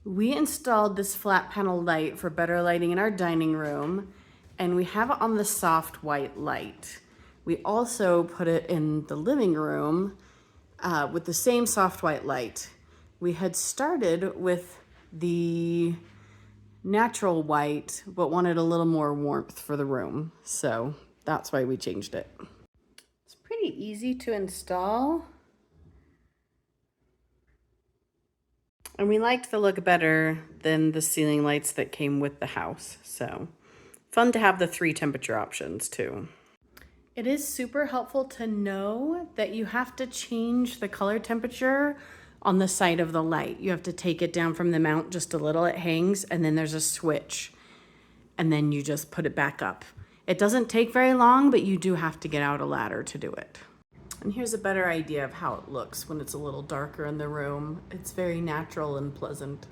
We installed this flat panel light for better lighting in our dining room, and we have it on the soft white light. We also put it in the living room with the same soft white light. We had started with the natural white, but wanted a little more warmth for the room. So that's why we changed it. It's pretty easy to install. And we liked the look better than the ceiling lights that came with the house. So fun to have the 3 temperature options too. It is super helpful to know that you have to change the color temperature on the side of the light. You have to take it down from the mount just a little, it hangs, and then there's a switch. And then you just put it back up. It doesn't take very long, but you do have to get out a ladder to do it. And here's a better idea of how it looks when it's a little darker in the room. It's very natural and pleasant.